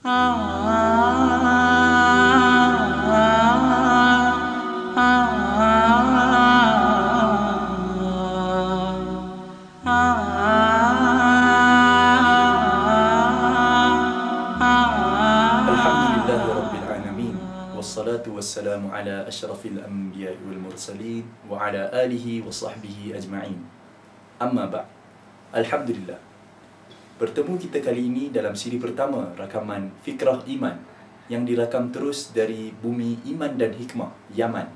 Alhamdulillahirrabbilalamin. Wassalatu wassalamu ala ashrafil anbiya wal mursalin wa ala alihi wa sahbihi ajma'in. Amma ba'. Alhamdulillah. Bertemu kita kali ini dalam siri pertama rakaman Fikrah Iman yang dirakam terus dari bumi iman dan hikmah, Yaman.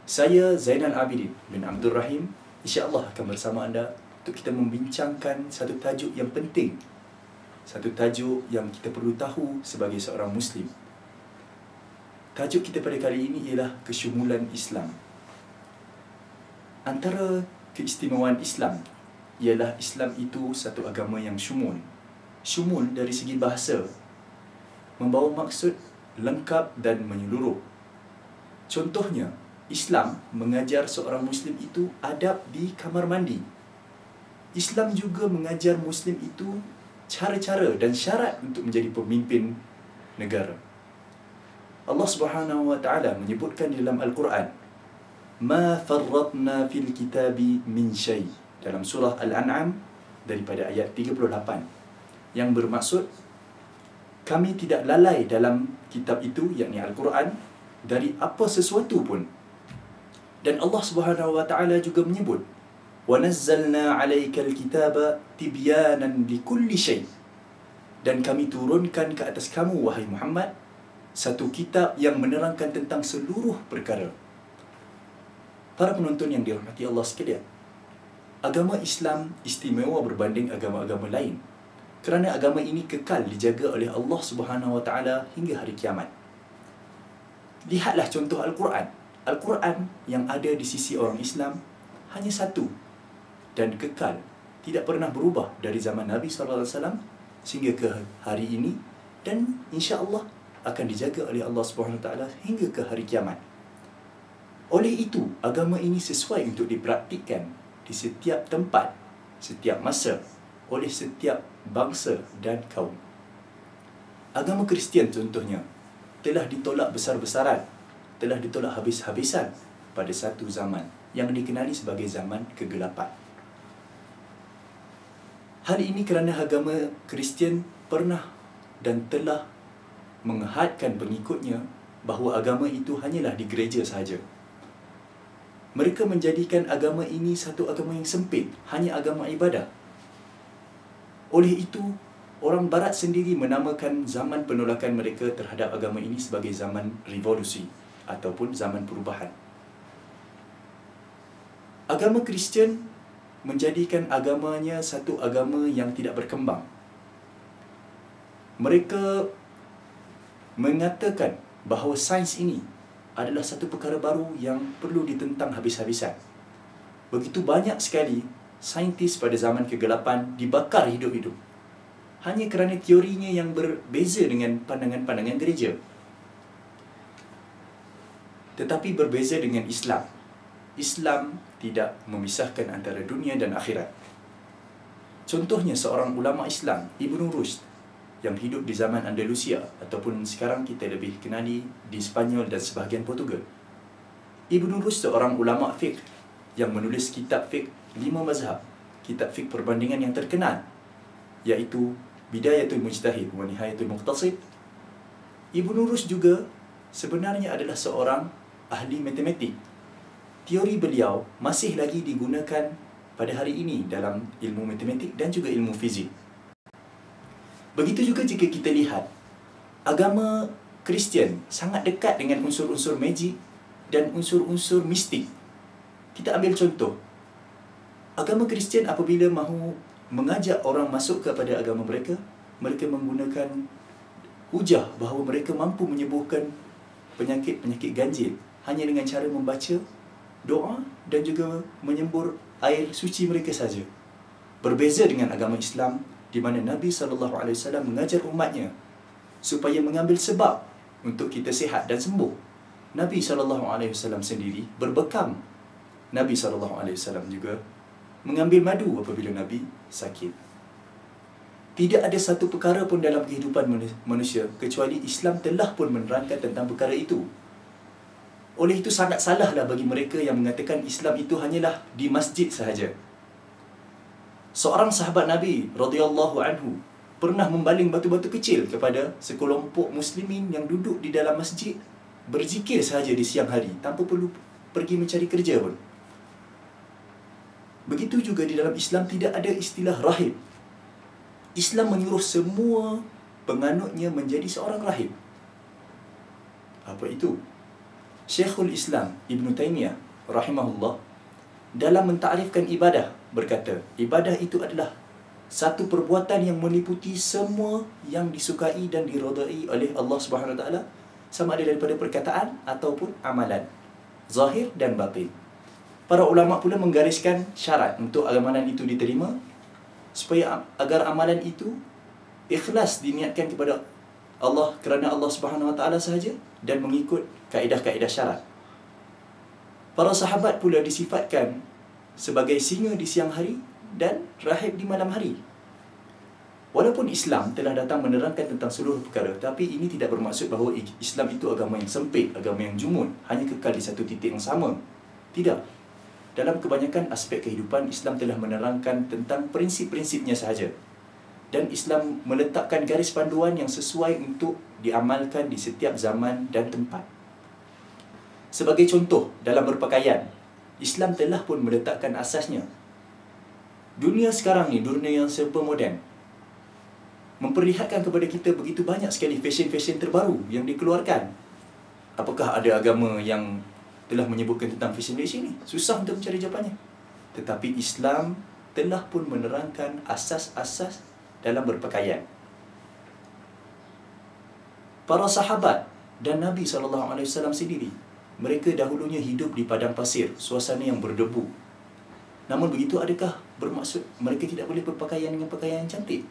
Saya Zainal Abidin bin Abdul Rahim, insya-Allah akan bersama anda untuk kita membincangkan satu tajuk yang penting. Satu tajuk yang kita perlu tahu sebagai seorang Muslim. Tajuk kita pada kali ini ialah kesyumulan Islam. Antara keistimewaan Islam ialah Islam itu satu agama yang syumul. Syumul dari segi bahasa membawa maksud lengkap dan menyeluruh. Contohnya, Islam mengajar seorang Muslim itu adab di kamar mandi. Islam juga mengajar Muslim itu cara-cara dan syarat untuk menjadi pemimpin negara. Allah Subhanahu wa taala menyebutkan di dalam Al-Quran, "Ma farratna fil kitabi min syai", dalam surah Al-An'am daripada ayat 38, yang bermaksud kami tidak lalai dalam kitab itu, yakni Al-Quran, dari apa sesuatu pun. Dan Allah Subhanahu wa taala juga menyebut, وَنَزَّلْنَا عَلَيْكَ الْكِتَابَ تِبْيَانًا لِكُلِّ شَيْءٍ, dan kami turunkan ke atas kamu, wahai Muhammad, satu kitab yang menerangkan tentang seluruh perkara. Para penonton yang dirahmati Allah sekalian, agama Islam istimewa berbanding agama-agama lain kerana agama ini kekal dijaga oleh Allah Subhanahu wa taala hingga hari kiamat. Lihatlah contoh Al-Quran. Al-Quran yang ada di sisi orang Islam hanya satu dan kekal, tidak pernah berubah dari zaman Nabi SAW sehingga ke hari ini, dan insya-Allah akan dijaga oleh Allah Subhanahu Wa Taala hingga ke hari kiamat. Oleh itu, agama ini sesuai untuk dipraktikkan di setiap tempat, setiap masa, oleh setiap bangsa dan kaum. Agama Kristian contohnya telah ditolak besar-besaran, telah ditolak habis-habisan pada satu zaman yang dikenali sebagai zaman kegelapan. Hal ini kerana agama Kristian pernah dan telah menghadkan pengikutnya bahawa agama itu hanyalah di gereja sahaja. Mereka menjadikan agama ini satu agama yang sempit, hanya agama ibadah. Oleh itu, orang Barat sendiri menamakan zaman penolakan mereka terhadap agama ini sebagai zaman revolusi ataupun zaman perubahan. Agama Kristian menjadikan agamanya satu agama yang tidak berkembang. Mereka mengatakan bahawa sains ini adalah satu perkara baru yang perlu ditentang habis-habisan. Begitu banyak sekali saintis pada zaman kegelapan dibakar hidup-hidup hanya kerana teorinya yang berbeza dengan pandangan-pandangan gereja. Tetapi berbeza dengan Islam. Islam tidak memisahkan antara dunia dan akhirat. Contohnya seorang ulama Islam, Ibn Rushd, yang hidup di zaman Andalusia ataupun sekarang kita lebih kenali di Spanyol dan sebahagian Portugal. Ibn Rushd seorang ulama fiqh yang menulis kitab fiqh 5 mazhab, kitab fiqh perbandingan yang terkenal, iaitu Bidayatul Mujtahid wa Nihayatul Muqtasid. Ibn Rushd juga sebenarnya adalah seorang ahli matematik. Teori beliau masih lagi digunakan pada hari ini dalam ilmu matematik dan juga ilmu fizik. Begitu juga jika kita lihat, agama Kristian sangat dekat dengan unsur-unsur magik dan unsur-unsur mistik. Kita ambil contoh. Agama Kristian apabila mahu mengajak orang masuk kepada agama mereka, mereka menggunakan hujah bahawa mereka mampu menyembuhkan penyakit-penyakit ganjil hanya dengan cara membaca doa dan juga menyembur air suci mereka saja. Berbeza dengan agama Islam di mana Nabi SAW mengajar umatnya supaya mengambil sebab untuk kita sihat dan sembuh. Nabi SAW sendiri berbekam. Nabi SAW juga mengambil madu apabila Nabi sakit. Tidak ada satu perkara pun dalam kehidupan manusia kecuali Islam telah pun menerangkan tentang perkara itu. Oleh itu sangat salahlah bagi mereka yang mengatakan Islam itu hanyalah di masjid sahaja. Seorang sahabat Nabi radhiyallahu anhu pernah membaling batu-batu kecil kepada sekelompok muslimin yang duduk di dalam masjid berzikir sahaja di siang hari tanpa perlu pergi mencari kerja pun. Begitu juga di dalam Islam tidak ada istilah rahib. Islam menyuruh semua penganutnya menjadi seorang rahib. Apa itu? Syekhul Islam Ibn Taymiyah rahimahullah dalam mentakrifkan ibadah berkata, ibadah itu adalah satu perbuatan yang meliputi semua yang disukai dan diridai oleh Allah Subhanahu Wa Taala, sama ada daripada perkataan ataupun amalan, zahir dan batin. Para ulama pula menggariskan syarat untuk amalan itu diterima supaya agar amalan itu ikhlas diniatkan kepada Allah kerana Allah Subhanahu Wa Taala sahaja dan mengikut kaedah-kaedah syarat. Para sahabat pula disifatkan sebagai singa di siang hari dan rahib di malam hari. Walaupun Islam telah datang menerangkan tentang seluruh perkara, tapi ini tidak bermaksud bahawa Islam itu agama yang sempit, agama yang jumun, hanya kekal di satu titik yang sama. Tidak. Dalam kebanyakan aspek kehidupan, Islam telah menerangkan tentang prinsip-prinsipnya sahaja. Dan Islam meletakkan garis panduan yang sesuai untuk diamalkan di setiap zaman dan tempat. Sebagai contoh, dalam berpakaian, Islam telah pun meletakkan asasnya. Dunia sekarang ni, dunia yang serba moden, memperlihatkan kepada kita begitu banyak sekali fashion-fashion terbaru yang dikeluarkan. Apakah ada agama yang telah menyebutkan tentang fashion-fashion ni? Susah untuk mencari jawapannya. Tetapi Islam telah pun menerangkan asas-asas dalam berpakaian. Para sahabat dan Nabi SAW sendiri, mereka dahulunya hidup di padang pasir, suasana yang berdebu. Namun begitu, adakah bermaksud mereka tidak boleh berpakaian dengan pakaian yang cantik?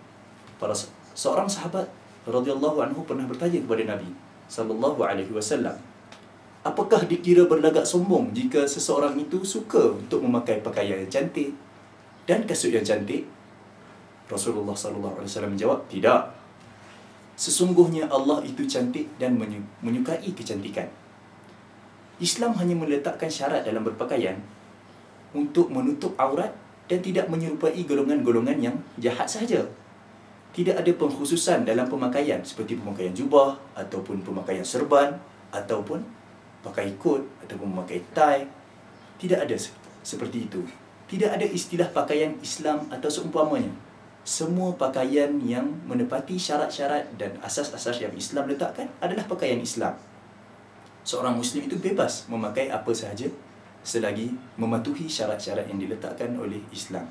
Seorang sahabat radhiyallahu anhu pernah bertanya kepada Nabi SAW, apakah dikira berlagak sombong jika seseorang itu suka untuk memakai pakaian yang cantik dan kasut yang cantik? Rasulullah SAW menjawab, tidak. Sesungguhnya Allah itu cantik dan menyukai kecantikan. Islam hanya meletakkan syarat dalam berpakaian untuk menutup aurat dan tidak menyerupai golongan-golongan yang jahat sahaja. Tidak ada pengkhususan dalam pemakaian seperti pemakaian jubah ataupun pemakaian serban ataupun pakai kot ataupun memakai tie. Tidak ada seperti itu. Tidak ada istilah pakaian Islam atau seumpamanya. Semua pakaian yang menepati syarat-syarat dan asas-asas yang Islam letakkan adalah pakaian Islam. Seorang Muslim itu bebas memakai apa sahaja selagi mematuhi syarat-syarat yang diletakkan oleh Islam.